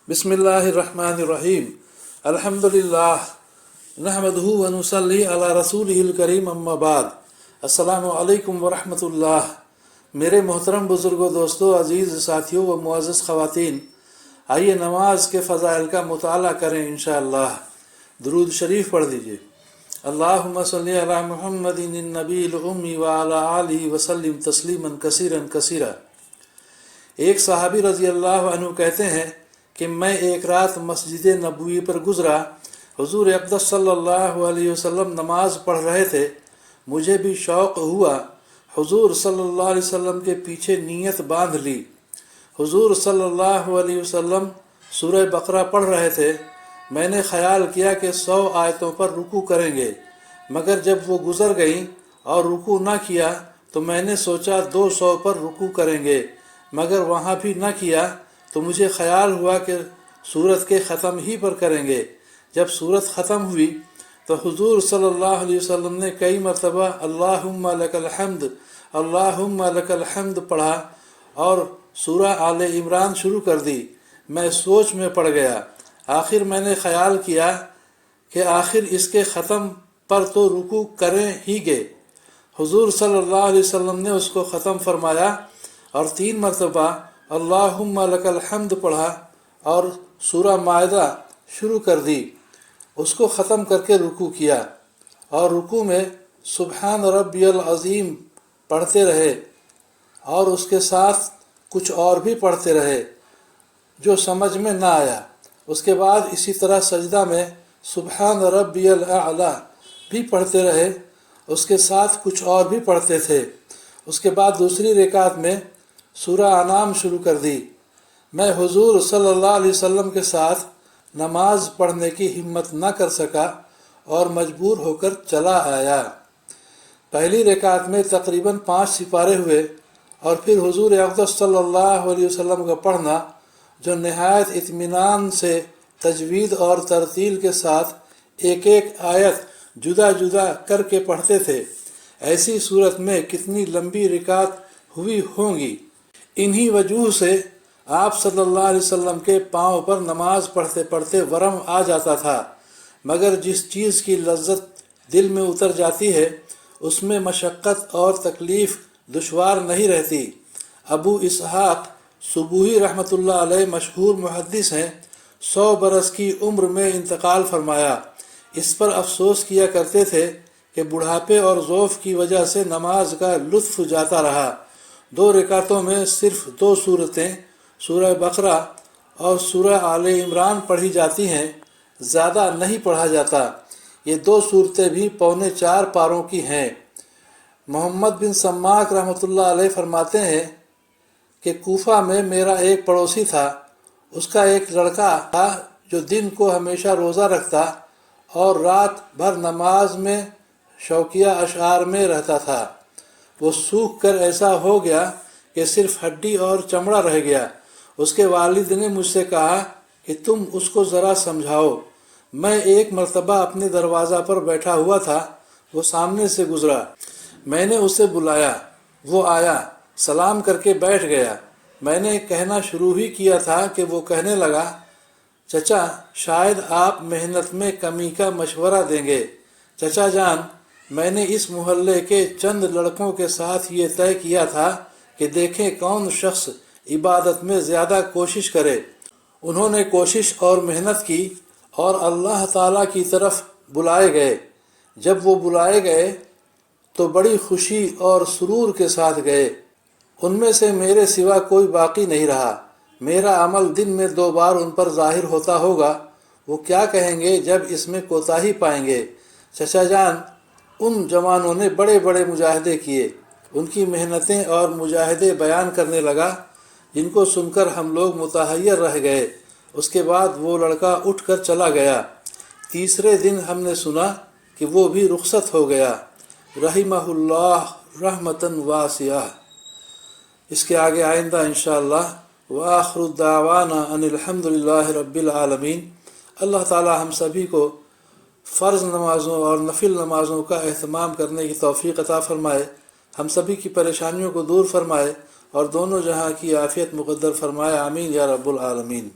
बिस्मिल्लाहिर्रहमानिर्रहीम अल्हम्दुलिल्लाह नहमदुहु व नुसल्ली अला रसूलिहिल करीम अम्मा बाद। अस्सलामु अलैकुम व रहमतुल्लाह। मेरे मोहतरम बुज़ुर्गों, दोस्तों, अज़ीज़ साथियों व मुअज़्ज़ज़ ख़वातीन, आइए नमाज के फ़ज़ाइल का मुताला करें इंशाअल्लाह। दुरूद शरीफ पढ़ लीजिए। अल्लाहुम्मा सल्लि अला मुहम्मदिन नबील उम्मी व अला आलिहि व सल्लिम तस्लीमन कसीरन कसीरा। एक सहाबी रज़ी अल्लाह अन्हु कहते हैं कि मैं एक रात मस्जिद नबवी पर गुज़रा। हुज़ूर अक़दस सल्लल्लाहु अलैहि वसल्लम नमाज पढ़ रहे थे। मुझे भी शौक़ हुआ। हुज़ूर सल्लल्लाहु अलैहि वसल्लम के पीछे नीयत बांध ली। हुज़ूर सल्लल्लाहु अलैहि वसल्लम सूरह बकरा पढ़ रहे थे। मैंने ख़याल किया कि 100 आयतों पर रुकू करेंगे, मगर जब वो गुज़र गईं और रुकू न किया तो मैंने सोचा 200 पर रुकू करेंगे, मगर वहाँ भी न किया तो मुझे ख़याल हुआ कि सूरत के ख़त्म ही पर करेंगे। जब सूरत ख़त्म हुई तो हुज़ूर सल्लल्लाहु अलैहि वसल्लम ने कई मरतबा अल्लाहुम्मा लकल हम्द, अल्लाहुम्मा लकल हम्द पढ़ा और सूरह आले इमरान शुरू कर दी। मैं सोच में पड़ गया। आखिर मैंने ख़याल किया कि आखिर इसके ख़त्म पर तो रुकू करें ही गे। हुज़ूर सल्लल्लाहु अलैहि वसल्लम ने उसको ख़त्म फरमाया और 3 मरतबा अल्लाहुम्मा लकल हम्द पढ़ा और सूरह माइदा शुरू कर दी। उसको ख़त्म करके रुकू किया और रुकू में सुबहान रब्बियल अज़ीम पढ़ते रहे और उसके साथ कुछ और भी पढ़ते रहे जो समझ में ना आया। उसके बाद इसी तरह सजदा में सुबहान रब्बियल आला भी पढ़ते रहे, उसके साथ कुछ और भी पढ़ते थे। उसके बाद दूसरी रकात में सूरह अनाम शुरू कर दी। मैं हुज़ूर सल्लल्लाहु अलैहि वसल्लम के साथ नमाज पढ़ने की हिम्मत न कर सका और मजबूर होकर चला आया। पहली रकात में तकरीबन 5 सिपारे हुए और फिर हुज़ूर अक़दस सल्लल्लाहु अलैहि वसल्लम का पढ़ना, जो नहायत इत्मीनान से तजवीद और तरतील के साथ एक एक आयत जुदा जुदा करके पढ़ते थे। ऐसी सूरत में कितनी लंबी रकात हुई होंगी। इन्हीं वजूह से आप सल्लल्लाहु अलैहि वसल्लम के पाँव पर नमाज पढ़ते पढ़ते वरम आ जाता था। मगर जिस चीज़ की लज्जत दिल में उतर जाती है उसमें मशक्क़त और तकलीफ़ दुश्वार नहीं रहती। अबू इसहाक़ सुबूही रहमतुल्लाह अलैह मशहूर मुहद्दिस हैं। 100 बरस की उम्र में इंतकाल फरमाया। इस पर अफसोस किया करते थे कि बुढ़ापे और ज़ौफ़ की वजह से नमाज का लुत्फ़ जाता रहा। 2 रकातों में सिर्फ़ 2 सूरतें सूरह बकरा और सूरह आले इमरान पढ़ी जाती हैं, ज़्यादा नहीं पढ़ा जाता। ये 2 सूरतें भी पौने 4 पारों की हैं। मोहम्मद बिन सम्माक रहमतुल्लाह अलैह फरमाते हैं कि कूफा में मेरा एक पड़ोसी था। उसका एक लड़का था जो दिन को हमेशा रोज़ा रखता और रात भर नमाज में शौकिया अशआर में रहता था। वो सूख कर ऐसा हो गया कि सिर्फ हड्डी और चमड़ा रह गया। उसके वालिद ने मुझसे कहा कि तुम उसको ज़रा समझाओ। मैं एक मरतबा अपने दरवाज़ा पर बैठा हुआ था। वो सामने से गुज़रा। मैंने उसे बुलाया। वो आया, सलाम करके बैठ गया। मैंने कहना शुरू ही किया था कि वो कहने लगा, चचा, शायद आप मेहनत में कमी का मशवरा देंगे। चचा जान, मैंने इस मोहल्ले के चंद लड़कों के साथ ये तय किया था कि देखें कौन शख्स इबादत में ज़्यादा कोशिश करे। उन्होंने कोशिश और मेहनत की और अल्लाह ताला की तरफ बुलाए गए। जब वो बुलाए गए तो बड़ी खुशी और सुरूर के साथ गए। उनमें से मेरे सिवा कोई बाकी नहीं रहा। मेरा अमल दिन में 2 बार उन पर ज़ाहिर होता होगा। वो क्या कहेंगे जब इसमें कोताही पाएंगे। चचा जान, उन जवानों ने बड़े बड़े मुजाहिदे किए। उनकी मेहनतें और मुजाहिदे बयान करने लगा, जिनको सुनकर हम लोग मुतहय्यर रह गए। उसके बाद वो लड़का उठकर चला गया। तीसरे दिन हमने सुना कि वो भी रुखसत हो गया। रहिमहुल्लाह रहमतन वासिया। इसके आगे आइंदा इंशाअल्लाह। व आखिरु दावाना अनिल हम्दुलिल्लाहि रब्बिल आलमीन। अल्लाह ताला हम सभी को फ़र्ज़ नमाज़ों और नफिल नमाज़ों का एहतमाम करने की तौफ़ीक़ अता फ़रमाए। हम सभी की परेशानियों को दूर फरमाए और दोनों जहां की आफ़ियत मुक़द्दर फरमाए। आमीन या रब्बुल आलमीन।